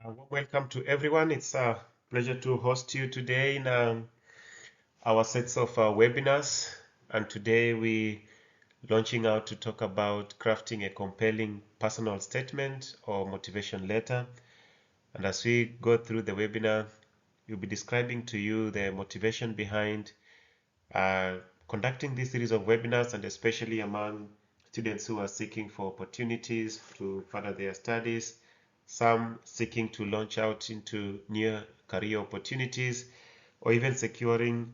Welcome to everyone. It's a pleasure to host you today in our sets of webinars. And today we launching out to talk about crafting a compelling personal statement or motivation letter. And as we go through the webinar, we'll be describing to you the motivation behind uh, conducting this series of webinars, and especially among students who are seeking for opportunities to further their studies, some seeking to launch out into new career opportunities, or even securing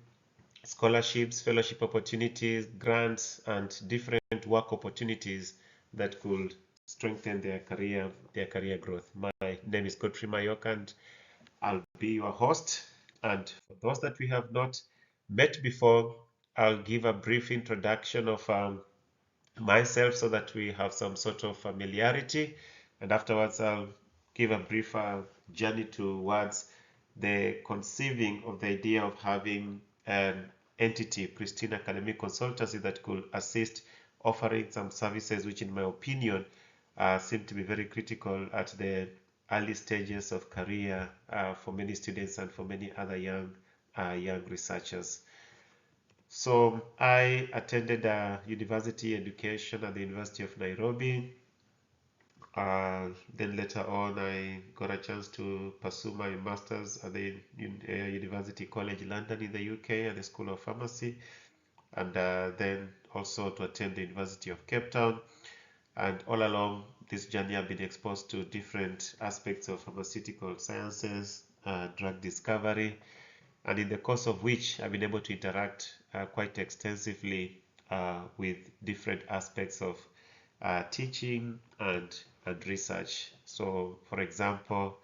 scholarships, fellowship opportunities, grants, and different work opportunities that could strengthen their career growth. My name is Godfrey Mayok, and I'll be your host. And for those that we have not met before, I'll give a brief introduction of myself so that we have some sort of familiarity. And afterwards, I'll give a brief journey towards the conceiving of the idea of having an entity, Pristine Academic Consultancy, that could assist offering some services which, in my opinion, seem to be very critical at the early stages of career for many students and for many other young researchers. So I attended university education at the University of Nairobi. Then later on, I got a chance to pursue my master's at the University College London in the UK at the School of Pharmacy, and then also to attend the University of Cape Town. And all along this journey, I've been exposed to different aspects of pharmaceutical sciences, drug discovery, and in the course of which I've been able to interact quite extensively with different aspects of teaching and research. So, for example,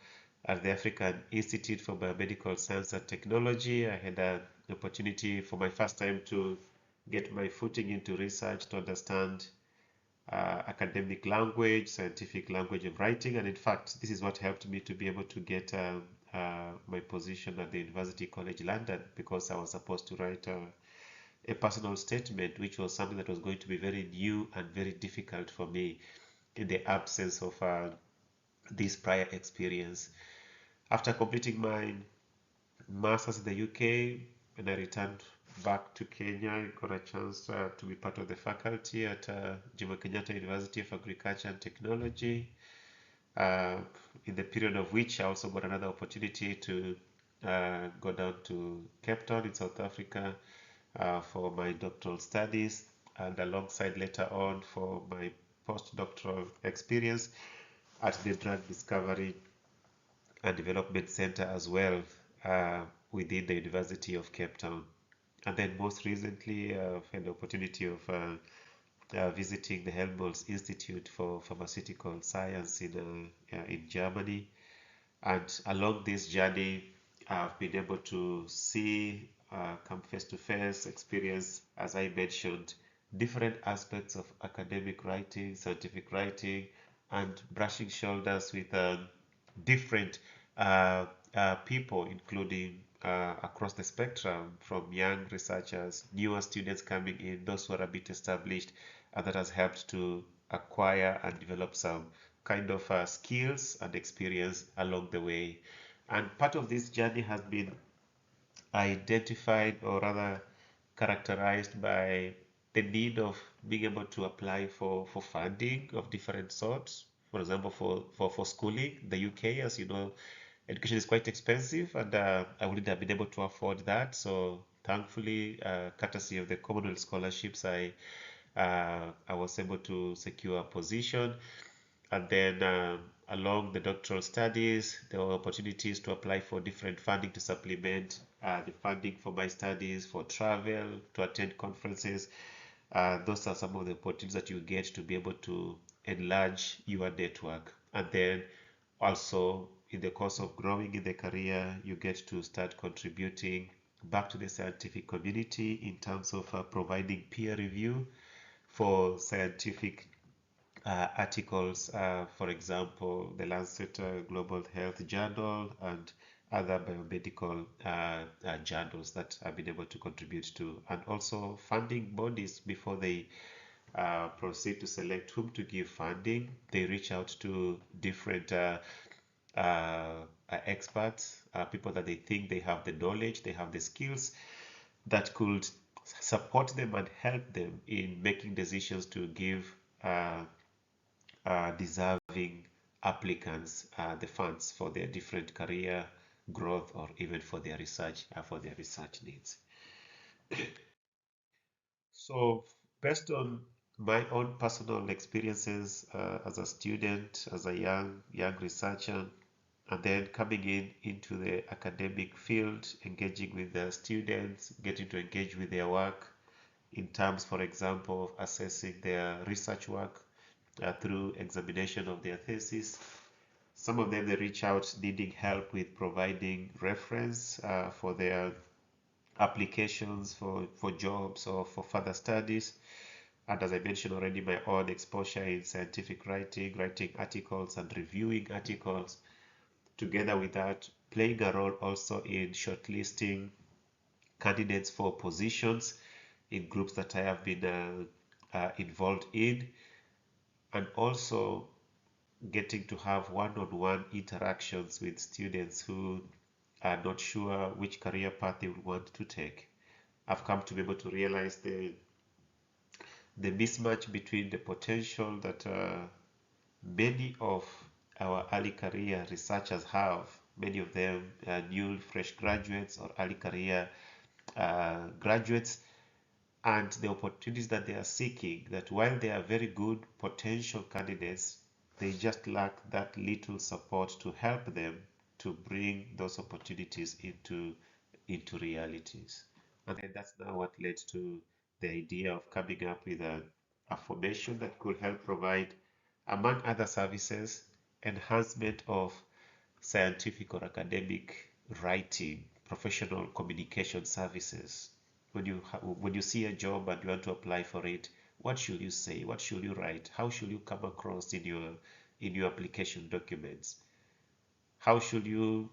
at the African Institute for Biomedical Science and Technology, I had an opportunity for my first time to get my footing into research to understand academic language, scientific language of writing, and in fact, this is what helped me to be able to get my position at the University College London, because I was supposed to write a personal statement, which was something that was going to be very new and very difficult for me in the absence of this prior experience. After completing my master's in the UK, when I returned back to Kenya, I got a chance to be part of the faculty at Jomo Kenyatta University of Agriculture and Technology. Uh, in the period of which I also got another opportunity to go down to Cape Town in South Africa for my doctoral studies, and alongside later on for my postdoctoral experience at the Drug Discovery and Development Center as well within the University of Cape Town. And then most recently, I've had the opportunity of visiting the Helmholtz Institute for Pharmaceutical Science in Germany. And along this journey, I've been able to see, come face to face, experience, as I mentioned, different aspects of academic writing, scientific writing, and brushing shoulders with different people, including across the spectrum, from young researchers, newer students coming in, those who are a bit established, and that has helped to acquire and develop some kind of skills and experience along the way. And part of this journey has been identified, or rather characterized by the need of being able to apply for funding of different sorts. For example, for schooling, the UK, as you know, education is quite expensive, and I wouldn't have been able to afford that. So thankfully, courtesy of the Commonwealth scholarships, I was able to secure a position. And then along the doctoral studies, there were opportunities to apply for different funding to supplement the funding for my studies, for travel, to attend conferences. Those are some of the opportunities that you get to be able to enlarge your network. And then also, in the course of growing in the career, you get to start contributing back to the scientific community in terms of providing peer review for scientific articles, for example, the Lancet Global Health Journal and other biomedical journals that I've been able to contribute to, and also funding bodies before they proceed to select whom to give funding. They reach out to different are experts, people that they think they have the knowledge, they have the skills that could support them and help them in making decisions to give uh, deserving applicants the funds for their different career growth or even for their research needs. So, based on my own personal experiences as a student, as a young researcher, and then coming into the academic field, engaging with the students, getting to engage with their work in terms, for example, of assessing their research work through examination of their thesis. Some of them they reach out needing help with providing reference for their applications for jobs or for further studies. And as I mentioned already, my own exposure in scientific writing, writing articles and reviewing articles, together with that, playing a role also in shortlisting candidates for positions in groups that I have been involved in, and also getting to have one-on-one interactions with students who are not sure which career path they would want to take. I've come to be able to realize the mismatch between the potential that many of our early career researchers have, many of them new fresh graduates or early career graduates, and the opportunities that they are seeking, that while they are very good potential candidates, they just lack that little support to help them to bring those opportunities into realities. And then that's now what led to the idea of coming up with a formation that could help provide, among other services, enhancement of scientific or academic writing, professional communication services. When you see a job and you want to apply for it, what should you say? What should you write? How should you come across in your application documents? How should you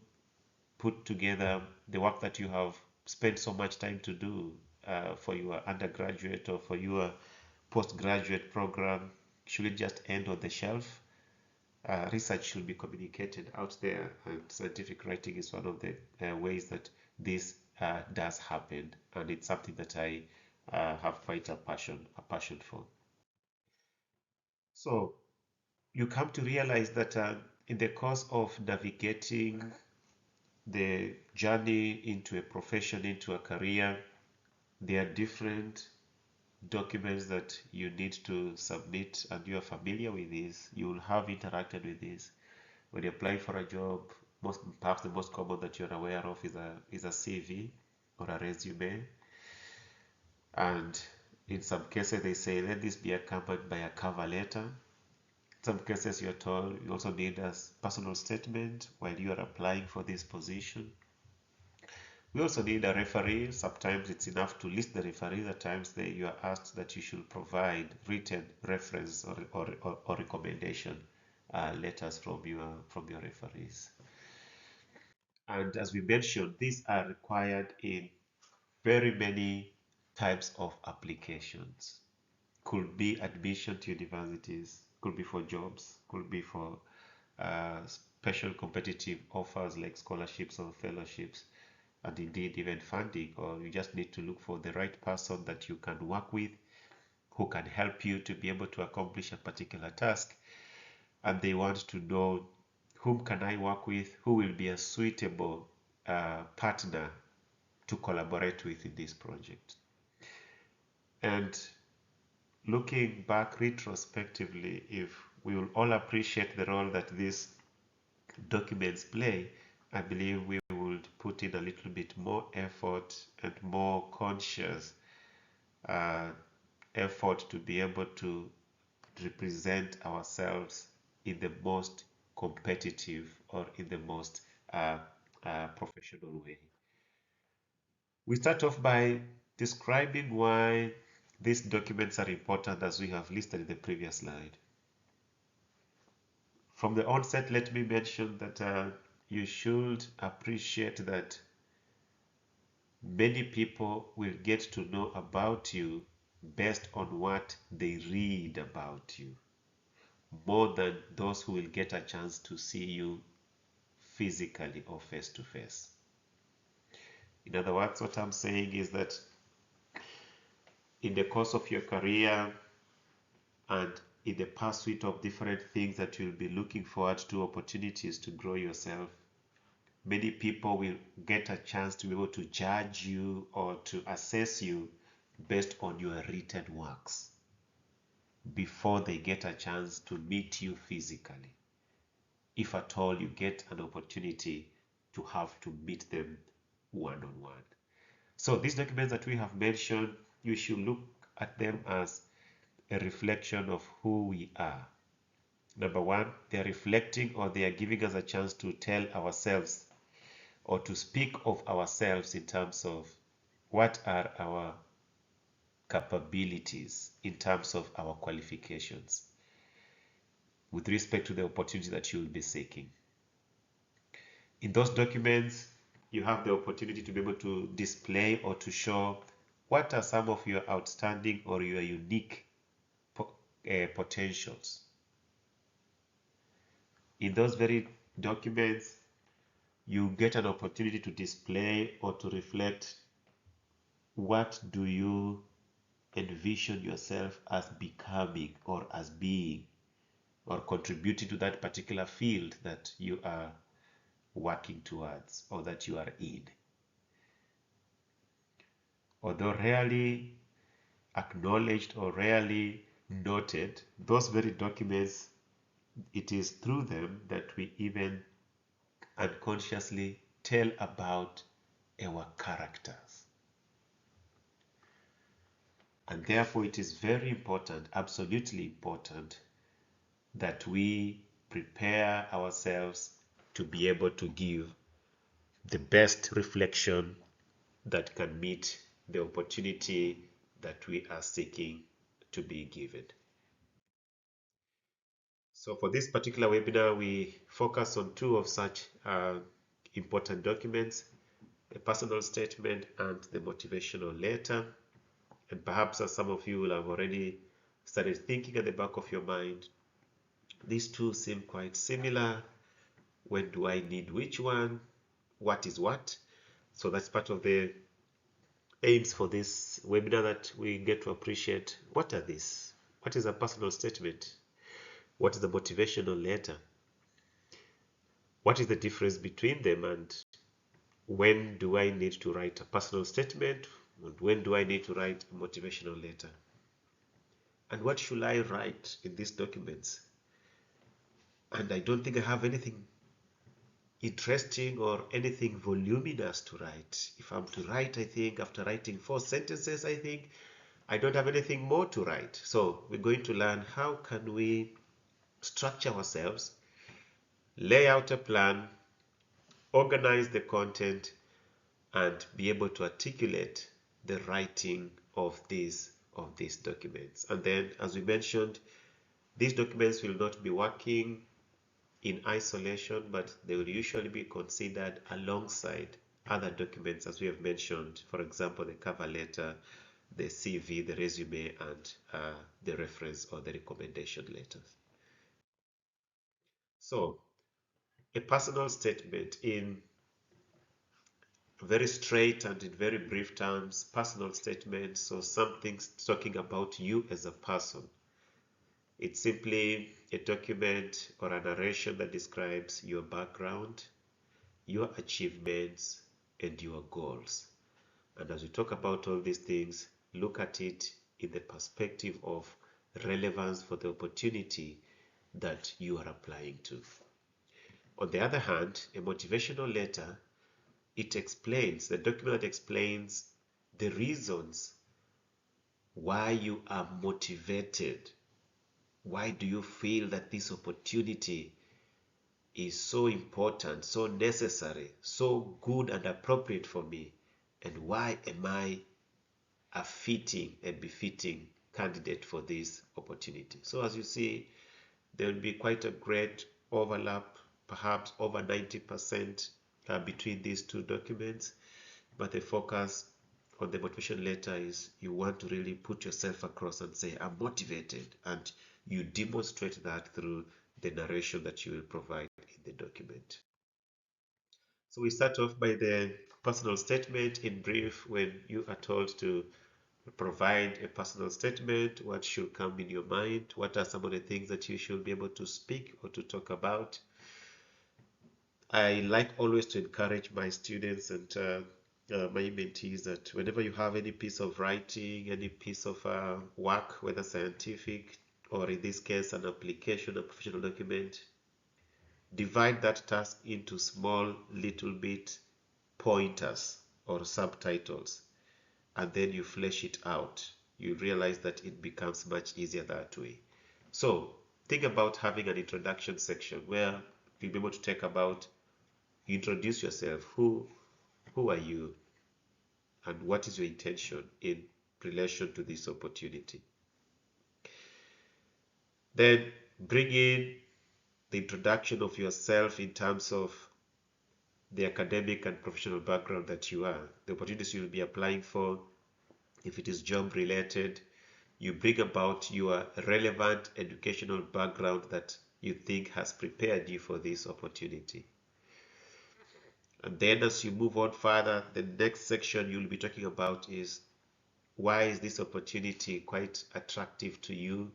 put together the work that you have spent so much time to do for your undergraduate or for your postgraduate program? Should it just end on the shelf? Research should be communicated out there, and scientific writing is one of the ways that this does happen, and it's something that I have quite a passion for. So you come to realize that in the course of navigating the journey into a profession, into a career, there are different documents that you need to submit, and you are familiar with this. You will have interacted with this when you apply for a job. Perhaps the most common that you're aware of is a CV or a resume, and in some cases they say let this be accompanied by a cover letter. In some cases you're told you also need a personal statement while you are applying for this position. We also need a referee. Sometimes it's enough to list the referee. At times you are asked that you should provide written reference or recommendation letters from your referees. And as we mentioned, these are required in very many types of applications. Could be admission to universities, could be for jobs, could be for special competitive offers like scholarships or fellowships, and indeed even funding. Or you just need to look for the right person that you can work with, who can help you to be able to accomplish a particular task, and they want to know whom can I work with, who will be a suitable partner to collaborate with in this project. And looking back retrospectively, if we will all appreciate the role that these documents play, I believe we would put in a little bit more effort and more conscious uh, effort to be able to represent ourselves in the most competitive or in the most professional way. We start off by describing why these documents are important, as we have listed in the previous slide. From the onset, let me mention that you should appreciate that many people will get to know about you based on what they read about you, more than those who will get a chance to see you physically or face to face. In other words, what I'm saying is that in the course of your career and in the pursuit of different things that you'll be looking forward to, opportunities to grow yourself, many people will get a chance to be able to judge you or to assess you based on your written works before they get a chance to meet you physically, if at all you get an opportunity to have to meet them one-on-one. So these documents that we have mentioned, you should look at them as a reflection of who we are. Number one, they are reflecting, or they are giving us a chance to tell ourselves or to speak of ourselves in terms of what are our capabilities, in terms of our qualifications with respect to the opportunity that you will be seeking. In those documents, you have the opportunity to be able to display or to show what are some of your outstanding or your unique potentials. In those very documents, you get an opportunity to display or to reflect what do you envision yourself as becoming or as being or contributing to that particular field that you are working towards or that you are in. Although rarely acknowledged or rarely noted, those very documents, it is through them that we even unconsciously tell about our characters. And therefore it is very important, absolutely important, that we prepare ourselves to be able to give the best reflection that can meet the opportunity that we are seeking to be given. So for this particular webinar, we focus on two of such important documents, a personal statement and the motivational letter. And perhaps, as some of you will have already started thinking at the back of your mind, these two seem quite similar. When do I need which one? What is what? So that's part of the aims for this webinar, that we get to appreciate what are these? What is a personal statement? What is the motivational letter? What is the difference between them, and when do I need to write a personal statement, and when do I need to write a motivational letter? And what should I write in these documents? And I don't think I have anything interesting or anything voluminous to write. If I'm to write, I think after writing 4 sentences, I think I don't have anything more to write. So we're going to learn how can we structure ourselves, lay out a plan, organize the content, and be able to articulate the writing of these documents. And then, as we mentioned, these documents will not be working in isolation, but they will usually be considered alongside other documents, as we have mentioned, for example, the cover letter, the CV, the resume, and the reference or the recommendation letters. So, a personal statement, in very straight and in very brief terms, personal statement, so something talking about you as a person. It's simply a document or a narration that describes your background, your achievements, and your goals. And as we talk about all these things, look at it in the perspective of relevance for the opportunity that you are applying to. On the other hand, a motivational letter, it explains, the document that explains the reasons why you are motivated. Why do you feel that this opportunity is so important, so necessary, so good and appropriate for me? And why am I a fitting and befitting candidate for this opportunity? So as you see, there will be quite a great overlap, perhaps over 90% between these two documents. But the focus on the motivation letter is you want to really put yourself across and say, I'm motivated, and you demonstrate that through the narration that you will provide in the document. So we start off by the personal statement in brief. When you are told to provide a personal statement, what should come in your mind? What are some of the things that you should be able to speak or to talk about? I like always to encourage my students and my mentees that whenever you have any piece of writing, any piece of work, whether scientific or in this case an application, a professional document, divide that task into small little bit pointers or subtitles, and then you flesh it out. You realize that it becomes much easier that way. So think about having an introduction section where you'll be able to talk about, you introduce yourself. Who are you, and what is your intention in relation to this opportunity? Then bring in the introduction of yourself in terms of the academic and professional background that you are, the opportunities you'll be applying for. If it is job related, you bring about your relevant educational background that you think has prepared you for this opportunity. And then as you move on further, the next section you'll be talking about is, why is this opportunity quite attractive to you,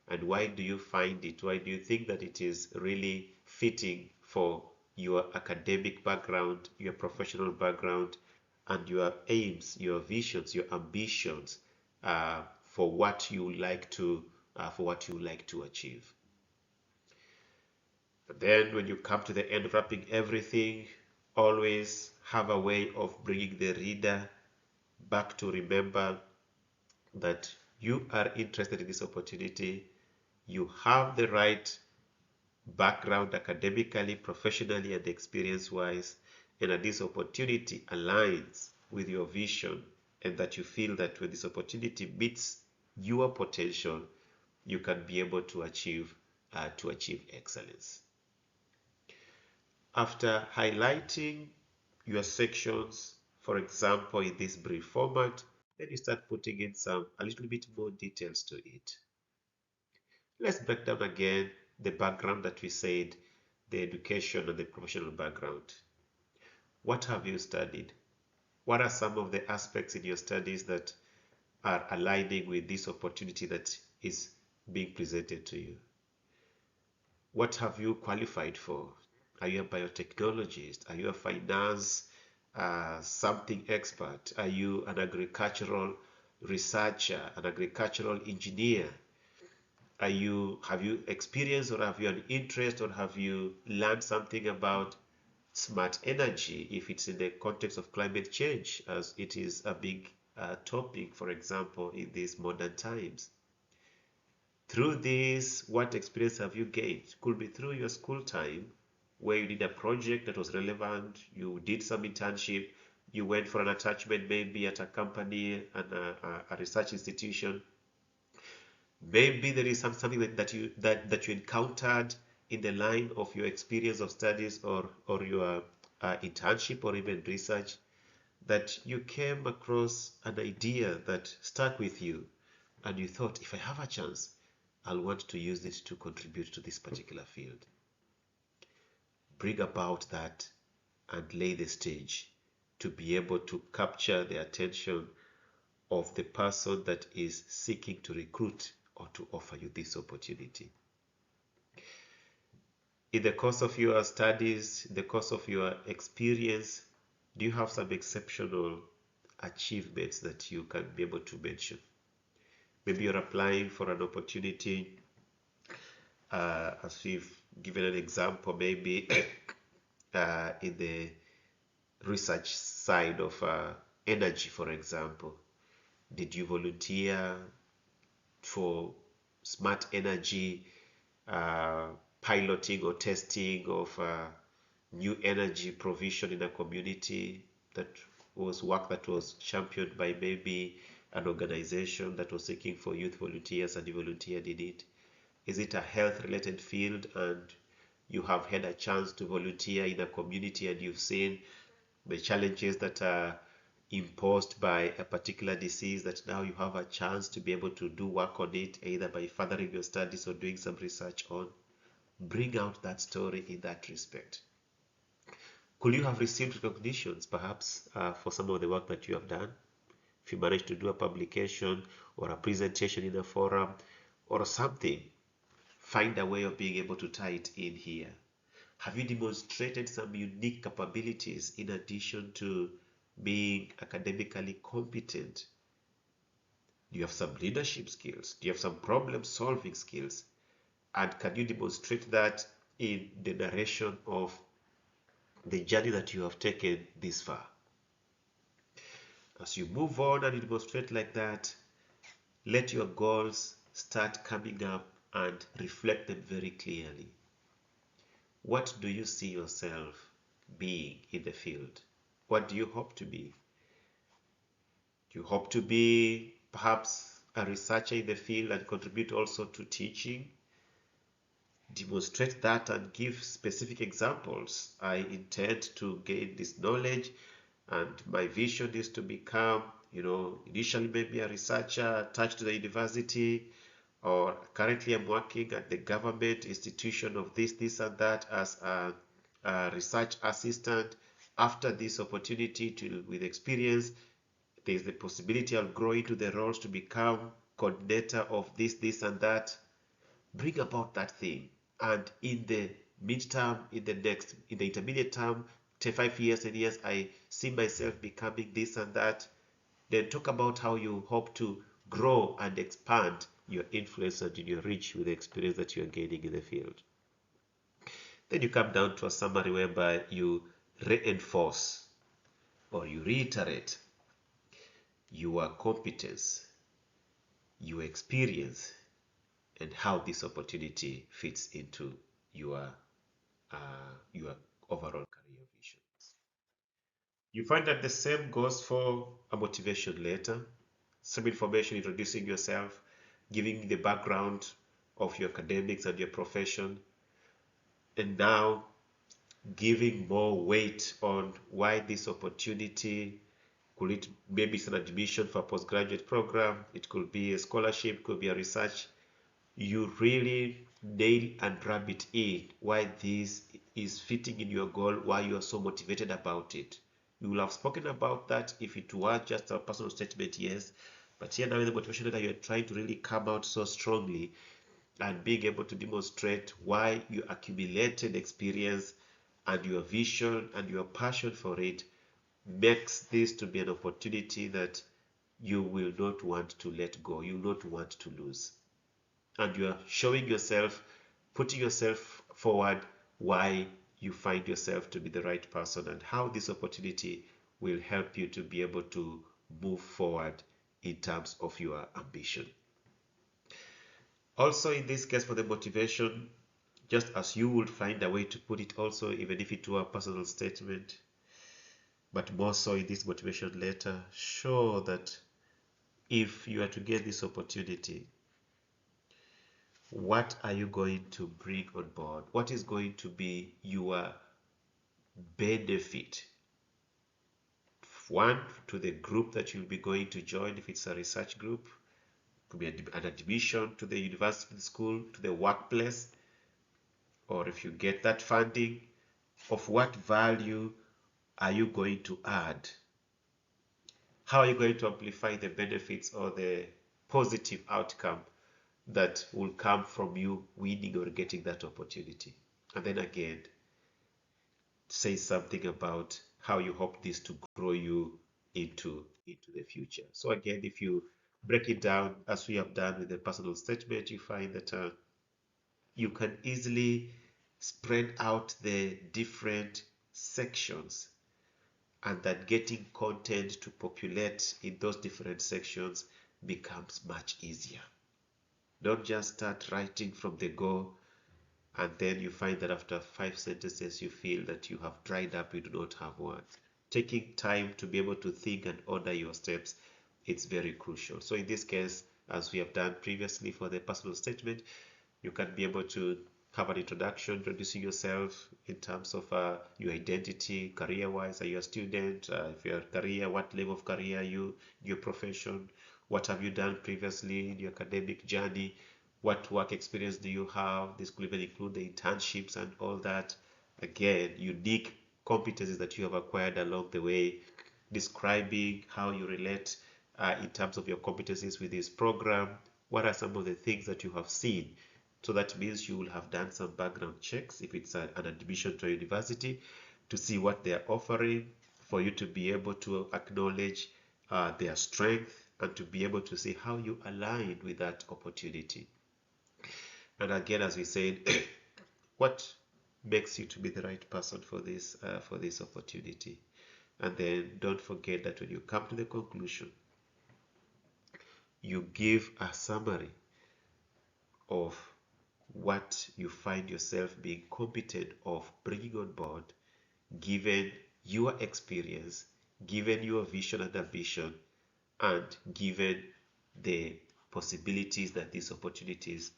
and why do you find it? Why do you think that it is really fitting for your academic background, your professional background, and your aims, your visions, your ambitions for what you like to achieve? And then when you come to the end, wrapping everything, always have a way of bringing the reader back to remember that you are interested in this opportunity, you have the right background academically, professionally, and experience-wise, and that this opportunity aligns with your vision, and that you feel that when this opportunity meets your potential, you can be able to achieve excellence. After highlighting your sections, for example, in this brief format, then you start putting in a little bit more details to it. Let's break down again the background that we said, the education and the professional background. What have you studied? What are some of the aspects in your studies that are aligning with this opportunity that is being presented to you? What have you qualified for? Are you a biotechnologist? Are you a finance something expert? Are you an agricultural researcher, an agricultural engineer? Have you experienced, or have you an interest, or have you learned something about smart energy if it's in the context of climate change, as it is a big topic, for example, in these modern times? Through this, what experience have you gained? Could be through your school time, where you did a project that was relevant, you did some internship, you went for an attachment maybe at a company and a research institution. Maybe there is something that you encountered in the line of your experience of studies, or your internship, or even research, that you came across an idea that stuck with you, and you thought, if I have a chance, I'll want to use it to contribute to this particular field. Bring about that and lay the stage to be able to capture the attention of the person that is seeking to recruit or to offer you this opportunity. In the course of your studies, in the course of your experience, do you have some exceptional achievements that you can be able to mention? Maybe you're applying for an opportunity, as we've given an example, maybe in the research side of energy, for example. Did you volunteer for smart energy piloting or testing of new energy provision in a community? That was work that was championed by maybe an organization that was seeking for youth volunteers, and you volunteered in it. Is it a health related field, and you have had a chance to volunteer in a community, and you've seen the challenges that are imposed by a particular disease, that now you have a chance to be able to do work on it, either by furthering your studies or doing some research on? Bring out that story in that respect. Could you have received recognitions perhaps for some of the work that you have done? If you managed to do a publication or a presentation in a forum or something, find a way of being able to tie it in here. Have you demonstrated some unique capabilities in addition to being academically competent? Do you have some leadership skills? Do you have some problem solving skills? And can you demonstrate that in the narration of the journey that you have taken this far? As you move on and you demonstrate like that, let your goals start coming up and reflect them very clearly. What do you see yourself being in the field? What do you hope to be? Do you hope to be perhaps a researcher in the field and contribute also to teaching? Demonstrate that and give specific examples. I intend to gain this knowledge and my vision is to become, initially maybe a researcher attached to the university, or currently I'm working at the government institution of this and that as a research assistant. After this opportunity with experience, there's the possibility I'll grow into the roles to become coordinator of this and that. Bring about that thing. And in the midterm, in the intermediate term, 5 years, 10 years, I see myself becoming this and that. Then talk about how you hope to grow and expand your influence and your reach with the experience that you are gaining in the field. Then you come down to a summary whereby you reinforce or you reiterate your competence, your experience, and how this opportunity fits into your overall career vision. You find that the same goes for a motivation letter. Some information introducing yourself, giving the background of your academics and your profession, and now giving more weight on why this opportunity. Could it maybe it's an admission for a postgraduate program, it could be a scholarship, could be a research. You really nail and rub it in why this is fitting in your goal, why you are so motivated about it. You will have spoken about that if it were just a personal statement, yes. But here now in the motivation letter, you're trying to really come out so strongly and being able to demonstrate why you accumulated experience and your vision and your passion for it makes this to be an opportunity that you will not want to let go, you will not want to lose. And you are showing yourself, putting yourself forward why you find yourself to be the right person and how this opportunity will help you to be able to move forward in terms of your ambition. Also in this case for the motivation, just as you would find a way to put it also, even if it were a personal statement, but more so in this motivation letter, show that if you are to get this opportunity, what are you going to bring on board? What is going to be your benefit? One, to the group that you'll be going to join, if it's a research group, it could be an admission to the university school, to the workplace, or if you get that funding, of what value are you going to add? How are you going to amplify the benefits or the positive outcome that will come from you winning or getting that opportunity? And then again, say something about how you hope this to grow you into the future. So again, if you break it down as we have done with the personal statement, you find that you can easily spread out the different sections, and that getting content to populate in those different sections becomes much easier. Don't just start writing from the go and then you find that after 5 sentences you feel that you have dried up, you do not have words. Taking time to be able to think and order your steps, it's very crucial. So in this case, as we have done previously for the personal statement, you can be able to have an introduction, introducing yourself in terms of your identity, career-wise. Are you a student? If you're a career, what level of career are you, your profession? What have you done previously in your academic journey? What work experience do you have? This could even include the internships and all that. Again, unique competencies that you have acquired along the way, describing how you relate in terms of your competencies with this program. What are some of the things that you have seen? So that means you will have done some background checks if it's an admission to a university to see what they are offering, for you to be able to acknowledge their strength and to be able to see how you align with that opportunity. And again, as we said, what makes you to be the right person for this opportunity. And then don't forget that when you come to the conclusion, you give a summary of what you find yourself being competent of bringing on board, given your experience, given your vision and ambition, and given the possibilities that these opportunities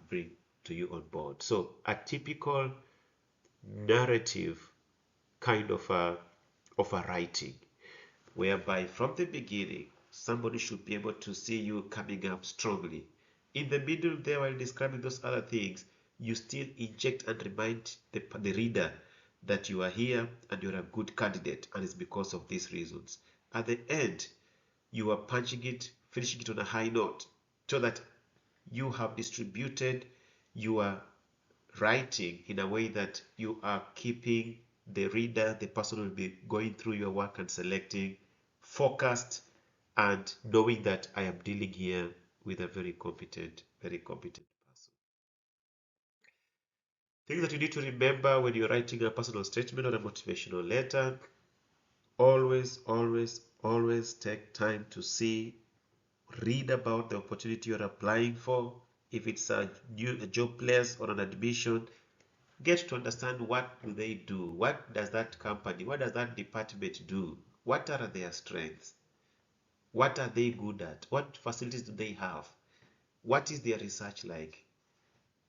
bring to you on board. So a typical narrative kind of a writing, whereby from the beginning somebody should be able to see you coming up strongly. In the middle there, while describing those other things, you still inject and remind the reader that you are here and you're a good candidate, and it's because of these reasons. At the end, you are punching it, finishing it on a high note, so that you have distributed your writing in a way that you are keeping the reader, the person who will be going through your work and selecting, focused and knowing that I am dealing here with a very competent person. Things that you need to remember when you're writing a personal statement or a motivational letter: always, always, always take time to read about the opportunity you're applying for. If it's a job place or an admission, get to understand what do they do, what does that company, what does that department do, what are their strengths, what are they good at, what facilities do they have, what is their research like.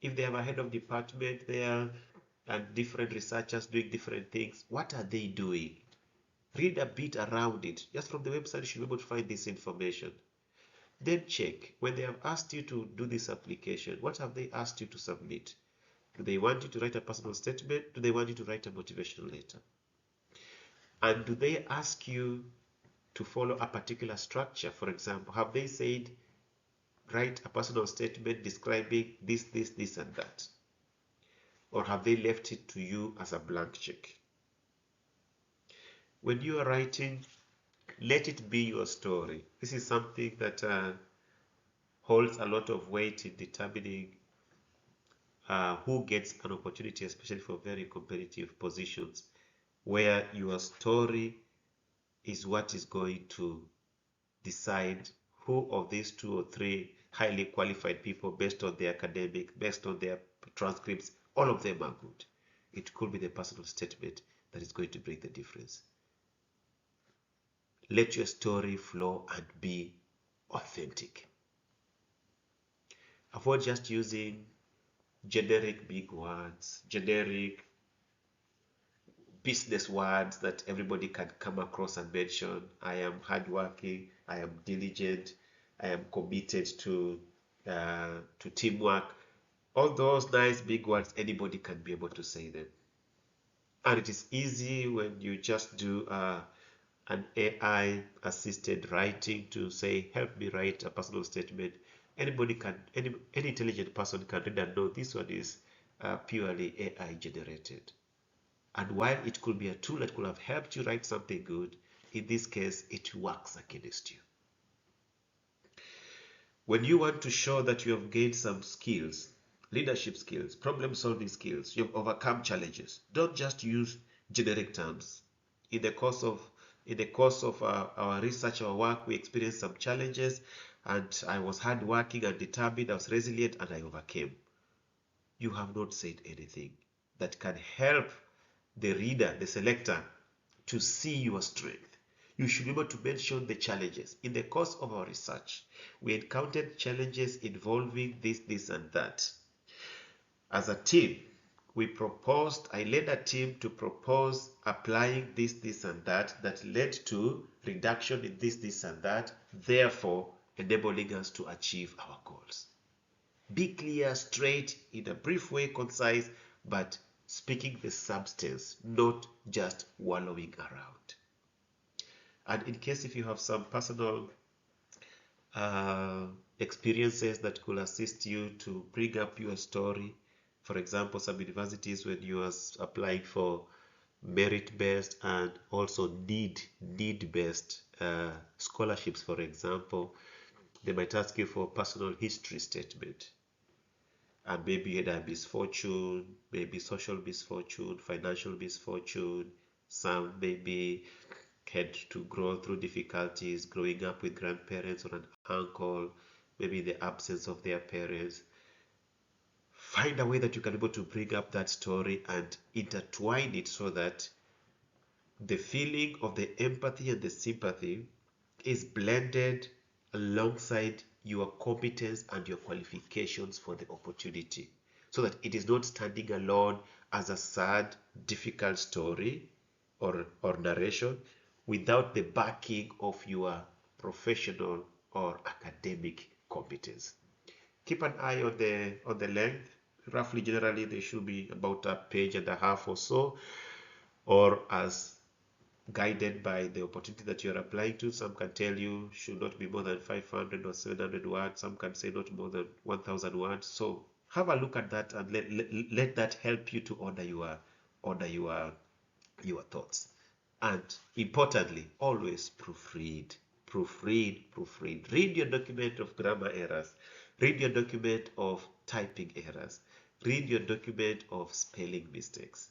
If they have a head of department there and different researchers doing different things, what are they doing? Read a bit around it. Just from the website you should be able to find this information. Then check, when they have asked you to do this application, what have they asked you to submit? Do they want you to write a personal statement? Do they want you to write a motivational letter? And do they ask you to follow a particular structure? For example, have they said, write a personal statement describing this, this, this, and that? Or have they left it to you as a blank check? When you are writing, let it be your story. This is something that holds a lot of weight in determining who gets an opportunity, especially for very competitive positions, where your story is what is going to decide who of these 2 or 3 highly qualified people, based on their academic, based on their transcripts, all of them are good. It could be the personal statement that is going to bring the difference. Let your story flow and be authentic. Avoid just using generic big words, generic business words that everybody can come across and mention. I am hardworking, I am diligent, I am committed to teamwork. All those nice big words, anybody can be able to say them. And it is easy when you just do an AI assisted writing to say, help me write a personal statement. Anybody can, any intelligent person can read and know this one is purely AI generated. And while it could be a tool that could have helped you write something good, in this case, it works against you. When you want to show that you have gained some skills, leadership skills, problem-solving skills, you have overcome challenges, don't just use generic terms. In the course of our research, our work, we experienced some challenges, and I was hardworking and determined, I was resilient, and I overcame. You have not said anything that can help the reader, the selector, to see your strength. You should be able to mention the challenges. In the course of our research, we encountered challenges involving this, this, and that. As a team, I led a team to propose applying this, this, and that led to reduction in this, this, and that, therefore enabling us to achieve our goals. Be clear, straight, in a brief way, concise, but speaking the substance, not just wallowing around. And in case if you have some personal uh, experiences that could assist you to bring up your story. For example, some universities, when you are applying for merit-based and also need-based scholarships, for example, they might ask you for a personal history statement. And maybe you had a misfortune, maybe social misfortune, financial misfortune, some maybe had to grow through difficulties, growing up with grandparents or an uncle, maybe in the absence of their parents. Find a way that you can be able to bring up that story and intertwine it so that the feeling of the empathy and the sympathy is blended alongside your competence and your qualifications for the opportunity, so that it is not standing alone as a sad, difficult story or narration without the backing of your professional or academic competence. Keep an eye on the length. Roughly, generally, they should be about a page and a half or so, or as guided by the opportunity that you're applying to. Some can tell you should not be more than 500 or 700 words. Some can say not more than 1,000 words. So have a look at that and let that help you to order your thoughts. And importantly, always proofread. Proofread. Read your document of grammar errors. Read your document of typing errors. Read your document of spelling mistakes.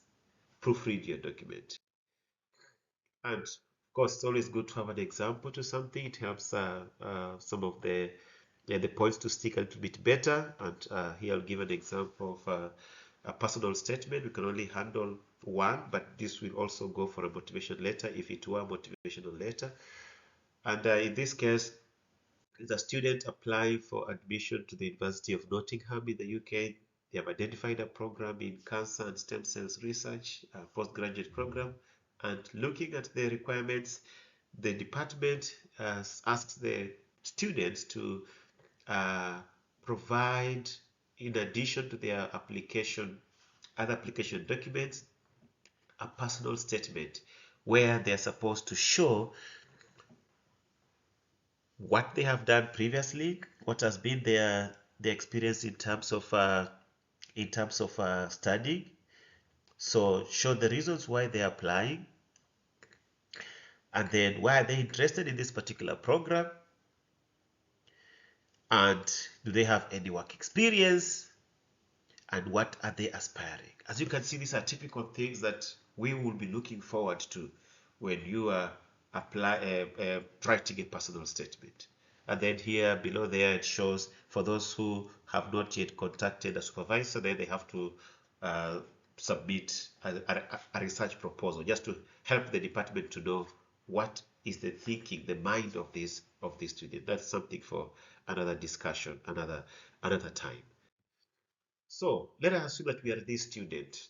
Proofread your document. And of course, it's always good to have an example to something. It helps some of the points to stick a little bit better. And here I'll give an example of a personal statement. We can only handle one, but this will also go for a motivation letter if it were a motivational letter. And in this case, it's a student applying for admission to the University of Nottingham in the UK. They have identified a program in cancer and stem cells research, a postgraduate program. And looking at the requirements, the department asks the students to provide, in addition to their other application documents, a personal statement where they're supposed to show what they have done previously, what has been their experience in terms of studying. So show the reasons why they're applying, and then why are they interested in this particular program, and do they have any work experience, and what are they aspiring. As you can see, these are typical things that we will be looking forward to when you are writing a personal statement. And then here below there it shows for those who have not yet contacted a supervisor, then they have to submit a research proposal just to help the department to know what is the thinking, the mind of this student. That's something for another discussion, another time. So let us assume that we are this student.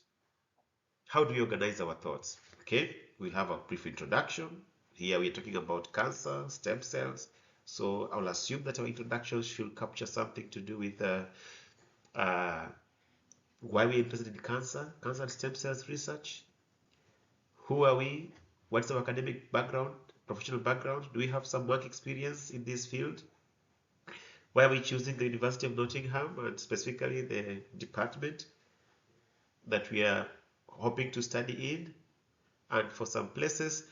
How do we organize our thoughts? Okay, we'll have a brief introduction. Here we're talking about cancer, stem cells. So I'll assume that our introduction should capture something to do with why we're interested in cancer and stem cells research. Who are we? What's our academic background, professional background? Do we have some work experience in this field? Why are we choosing the University of Nottingham, and specifically the department that we are hoping to study in? And for some places,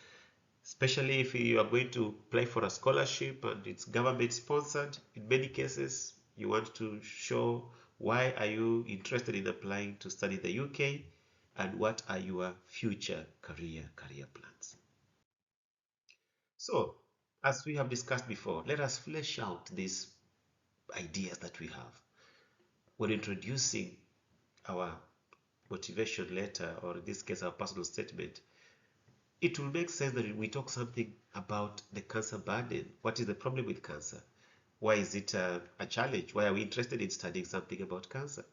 especially if you are going to apply for a scholarship and it's government sponsored, in many cases you want to show why are you interested in applying to study the UK and what are your future career plans. So as we have discussed before, let us flesh out these ideas that we have when introducing our motivation letter, or in this case our personal statement. It will make sense that we talk something about the cancer burden. What is the problem with cancer? Why is it a challenge? Why are we interested in studying something about cancer?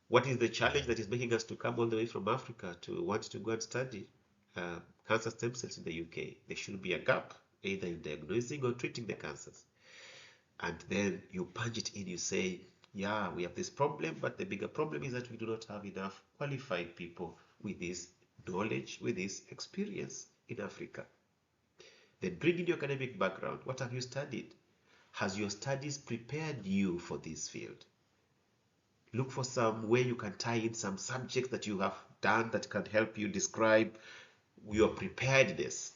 What is the challenge that is making us to come all the way from Africa to want to go and study cancer stem cells in the UK? There should be a gap either in diagnosing or treating the cancers. And then you punch it in, you say, yeah, we have this problem, but the bigger problem is that we do not have enough qualified people with this knowledge, with this experience in Africa. Then bring in your academic background. What have you studied? Has your studies prepared you for this field? Look for some way you can tie in some subjects that you have done that can help you describe your preparedness.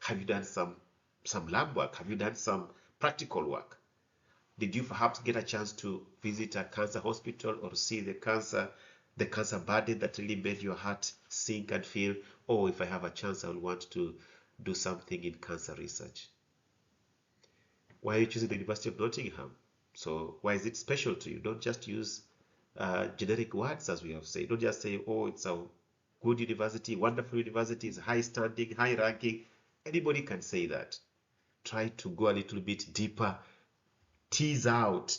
Have you done some lab work? Have you done some practical work? Did you perhaps get a chance to visit a cancer hospital or see the cancer burden that really made your heart sink and feel, oh, if I have a chance, I will want to do something in cancer research? Why are you choosing the University of Nottingham? So why is it special to you? Don't just use generic words, as we have said. Don't just say, oh, it's a good university, wonderful university, it's high standing, high ranking. Anybody can say that. Try to go a little bit deeper, tease out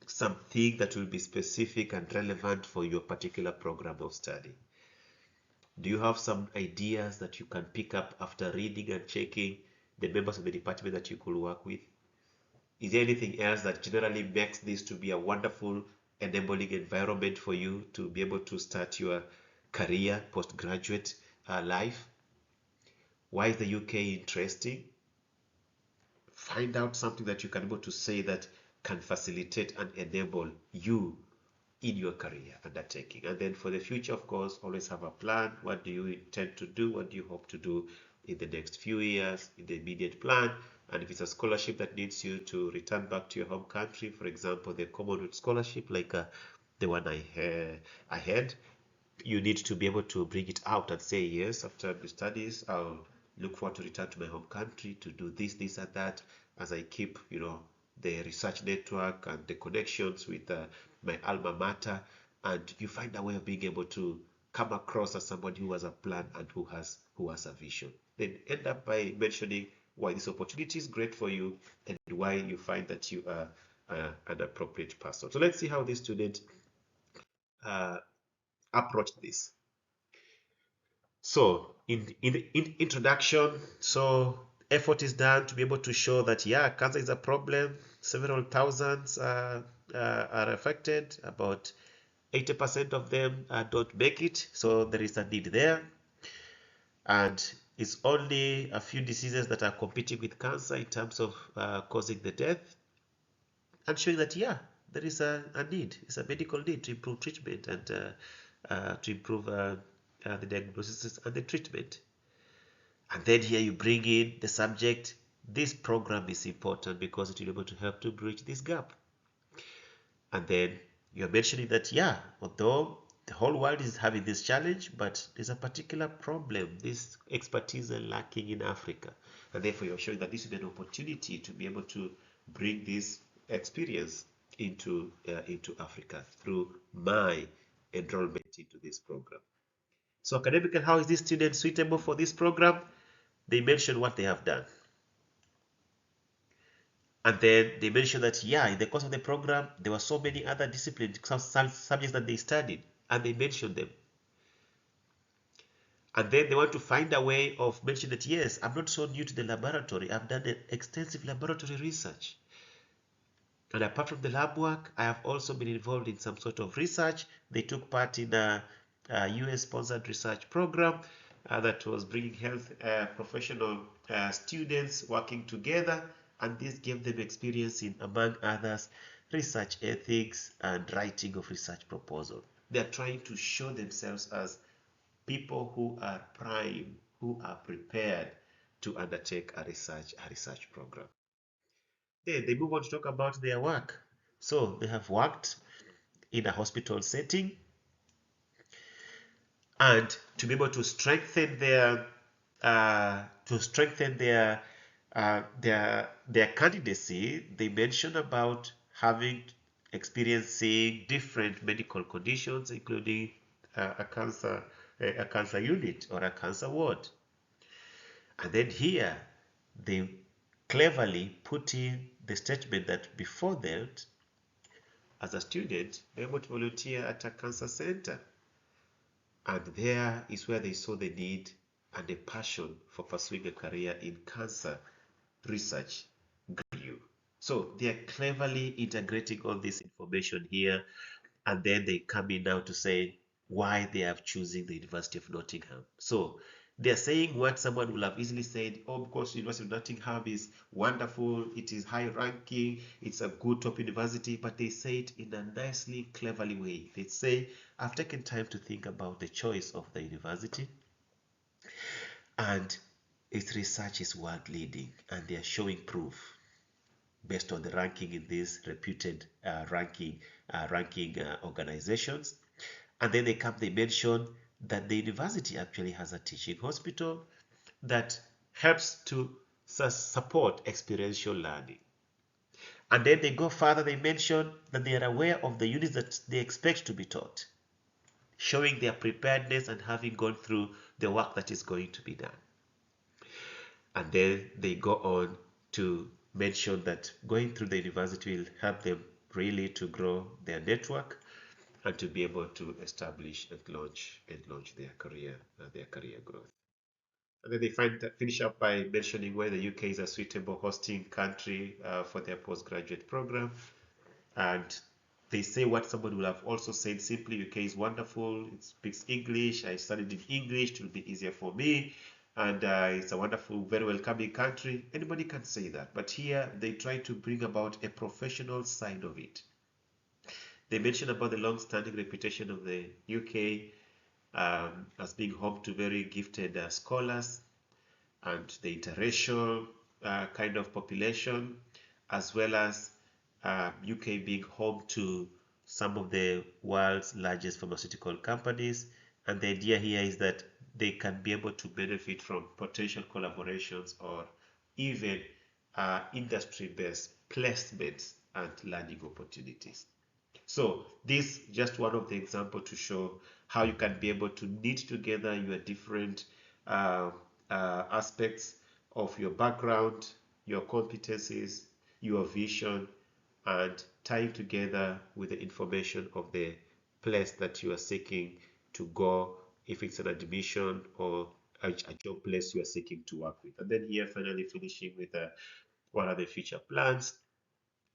something that will be specific and relevant for your particular program of study. Do you have some ideas that you can pick up after reading and checking the members of the department that you could work with? Is there anything else that generally makes this to be a wonderful, enabling environment for you to be able to start your career, postgraduate life? Why is the UK interesting? Find out something that you can be able to say that can facilitate and enable you in your career undertaking. And then for the future, of course, always have a plan. What do you intend to do? What do you hope to do in the next few years, in the immediate plan? And if it's a scholarship that needs you to return back to your home country, for example, the Commonwealth Scholarship, like the one I had, you need to be able to bring it out and say, yes, after the studies, I'll look forward to return to my home country to do this, this, and that, as I keep, the research network and the connections with my alma mater. And you find a way of being able to come across as somebody who has a plan and who has a vision. Then end up by mentioning why this opportunity is great for you and why you find that you are an appropriate person. So let's see how this student approached this. So in introduction, so effort is done to be able to show that, yeah, cancer is a problem. Several thousands are affected. About 80% of them don't make it. So there is a need there. And it's only a few diseases that are competing with cancer in terms of causing the death. And showing that, yeah, there is a need. It's a medical need to improve treatment and to improve the diagnosis and the treatment. And then here you bring in the subject. This program is important because it will be able to help to bridge this gap. And then you're mentioning that, yeah, although the whole world is having this challenge, but there's a particular problem, this expertise is lacking in Africa. And therefore you're showing that this is an opportunity to be able to bring this experience into Africa through my enrollment into this program. So academically, how is this student suitable for this program? They mention what they have done. And then they mention that, yeah, in the course of the program, there were so many other disciplines, some subjects that they studied, and they mentioned them. And then they want to find a way of mentioning that, yes, I'm not so new to the laboratory. I've done extensive laboratory research. And apart from the lab work, I have also been involved in some sort of research. They took part in a US-sponsored research program that was bringing health professional students working together, and this gave them experience in, among others, research ethics and writing of research proposal. They are trying to show themselves as people who are prime, who are prepared to undertake a research program. Then they move on to talk about their work. So they have worked in a hospital setting, and to be able to strengthen their candidacy, they mention about having experiencing different medical conditions, including a cancer unit or a cancer ward. And then here they cleverly put in the statement that before that, as a student, they were able to volunteer at a cancer center. And there is where they saw the need and a passion for pursuing a career in cancer research grew. So they are cleverly integrating all this information here, and then they come in now to say why they are choosing the University of Nottingham. So they're saying what someone will have easily said, oh, because University of Nottingham is wonderful, it is high ranking, it's a good top university, but they say it in a nicely, cleverly way. They say, I've taken time to think about the choice of the university, and its research is world leading, and they are showing proof based on the ranking in these reputed ranking organizations. And then they mention that the university actually has a teaching hospital that helps to support experiential learning. And then they go further, they mention that they are aware of the units that they expect to be taught, showing their preparedness and having gone through the work that is going to be done. And then they go on to mention that going through the university will help them really to grow their network and to be able to establish and launch their career growth. And then they finish up by mentioning why the UK is a suitable hosting country for their postgraduate program. And they say what someone will have also said simply: UK is wonderful, it speaks English, I studied in English, it will be easier for me, and it's a wonderful, very welcoming country. Anybody can say that, but here they try to bring about a professional side of it. They mention about the long-standing reputation of the UK as being home to very gifted scholars and the interracial kind of population, as well as UK being home to some of the world's largest pharmaceutical companies. And the idea here is that they can be able to benefit from potential collaborations or even industry-based placements and learning opportunities. So this just one of the example to show how you can be able to knit together your different uh, aspects of your background, your competencies, your vision, and tying together with the information of the place that you are seeking to go, if it's an admission or a job place you are seeking to work with. And then here finally finishing with what are the future plans.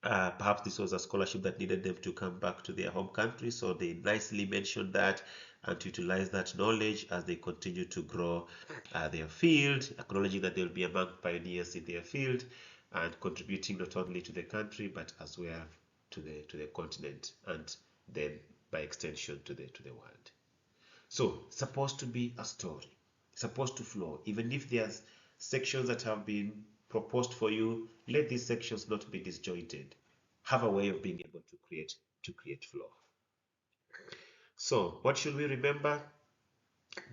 Perhaps this was a scholarship that needed them to come back to their home country, so they nicely mentioned that and to utilize that knowledge as they continue to grow their field, acknowledging that they'll be among pioneers in their field and contributing not only to the country but as well to the continent, and then by extension to the world. So supposed to be a story, supposed to flow. Even if there's sections that have been proposed for you, let these sections not be disjointed. Have a way of being able to create flow. So what should we remember?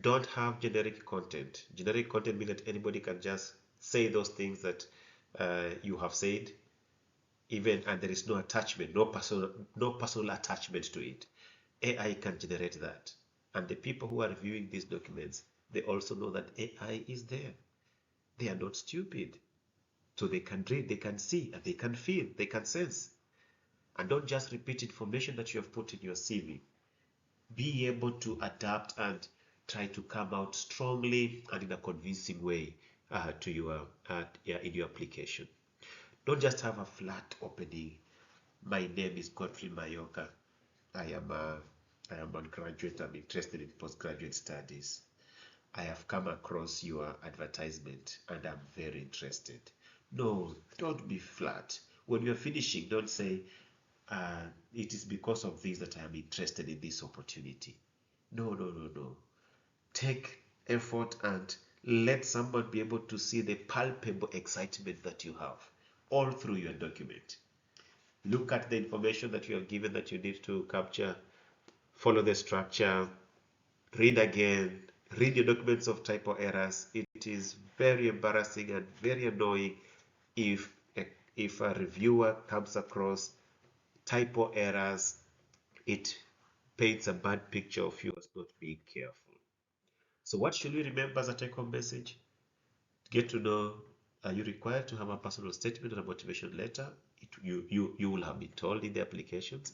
Don't have generic content. Generic content means that anybody can just say those things that you have said, even, and there is no attachment, no personal attachment to it. AI can generate that. And the people who are reviewing these documents, they also know that AI is there. They are not stupid. So they can read, they can see, and they can feel, they can sense. And don't just repeat information that you have put in your CV. Be able to adapt and try to come out strongly and in a convincing way to your in your application. Don't just have a flat opening. My name is Godfrey Mayoka. I am a graduate. I'm interested in postgraduate studies. I have come across your advertisement and I'm very interested. No, don't be flat. When you're finishing, don't say, it is because of this that I am interested in this opportunity. No, no, no, no. Take effort and let someone be able to see the palpable excitement that you have all through your document. Look at the information that you have given that you need to capture, follow the structure, read again, read your documents of typo errors. It is very embarrassing and very annoying if a reviewer comes across typo errors. It paints a bad picture of you as not being careful. So what should we remember as a take-home message? Get to know, are you required to have a personal statement or a motivation letter? You will have been told in the applications.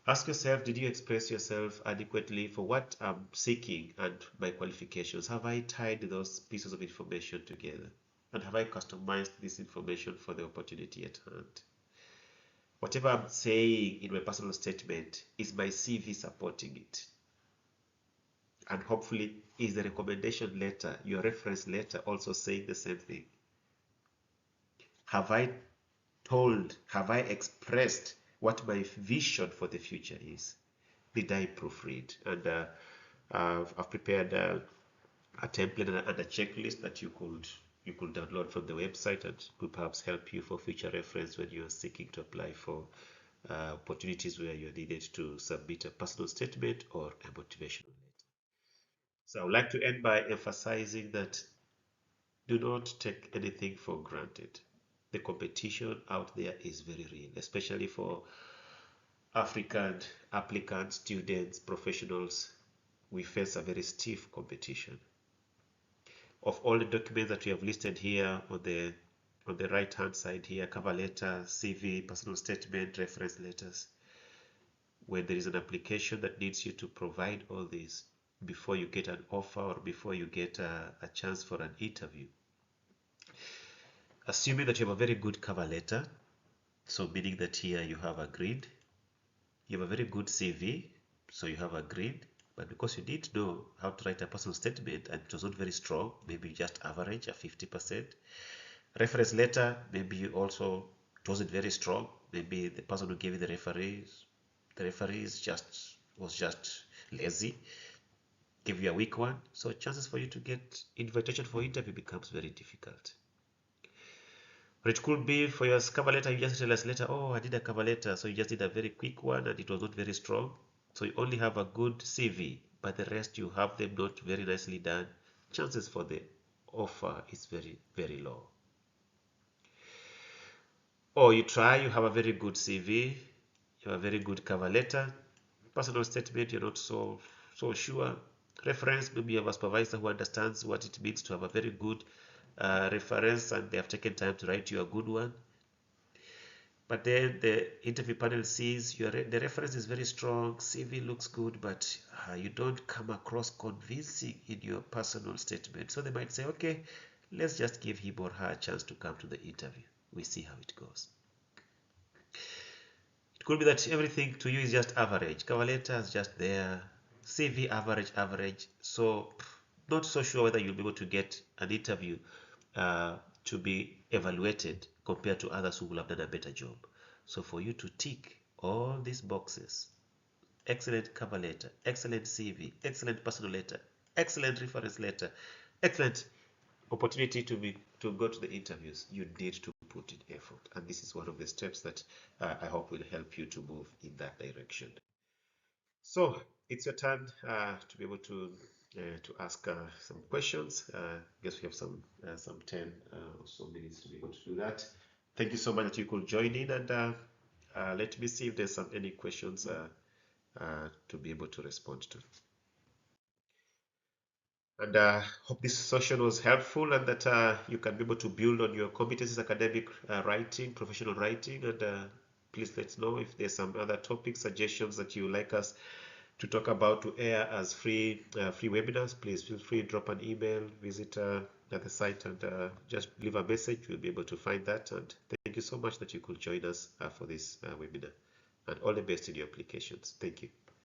Ask yourself, did you express yourself adequately for what I'm seeking and my qualifications? Have I tied those pieces of information together? And have I customized this information for the opportunity at hand? Whatever I'm saying in my personal statement, is my CV supporting it? And hopefully, is the recommendation letter, your reference letter, also saying the same thing? Have I expressed what my vision for the future is? Did I proofread? And I've prepared a template and a checklist that you could download from the website and could perhaps help you for future reference when you are seeking to apply for opportunities where you're needed to submit a personal statement or a motivational letter. So I would like to end by emphasizing that do not take anything for granted. The competition out there is very real, especially for African applicants, students, professionals. We face a very stiff competition. Of all the documents that we have listed here on the right hand side here, cover letter, CV, personal statement, reference letters, when there is an application that needs you to provide all these before you get an offer or before you get a chance for an interview, assuming that you have a very good cover letter, so meaning that here you have agreed, you have a very good CV, so you have agreed, but because you didn't know how to write a personal statement and it was not very strong, maybe just average, a 50%. Reference letter, maybe you also, it wasn't very strong. Maybe the person who gave you the referees was just lazy, give you a weak one. So chances for you to get invitation for interview becomes very difficult. Or it could be for your cover letter, you just tell us later, oh, I did a cover letter, so you just did a very quick one and it was not very strong. So you only have a good CV, but the rest you have them not very nicely done. Chances for the offer is very, very low. Or you try, you have a very good CV, you have a very good cover letter, personal statement, you're not so sure. Reference, maybe you have a supervisor who understands what it means to have a very good reference and they have taken time to write you a good one. But then the interview panel sees the reference is very strong, CV looks good, but you don't come across convincing in your personal statement. So they might say, okay, let's just give him or her a chance to come to the interview. We see how it goes. It could be that everything to you is just average. Cover letter is just there. CV average. So not so sure whether you'll be able to get an interview to be evaluated compared to others who will have done a better job. So for you to tick all these boxes, excellent cover letter, excellent CV, excellent personal letter, excellent reference letter, excellent opportunity to go to the interviews, you need to put in effort. And this is one of the steps that I hope will help you to move in that direction. So it's your turn to be able to ask some questions. I guess we have some 10 or so minutes to be able to do that. Thank you so much that you could join in, and let me see if there's any questions to be able to respond to. And hope this session was helpful and that you can be able to build on your competencies, academic writing, professional writing, and please let us know if there's some other topic suggestions that you would like us to talk about to air as free webinars. Please feel free to drop an email, visit the site, and just leave a message. We'll be able to find that. And thank you so much that you could join us for this webinar. And all the best in your applications. Thank you.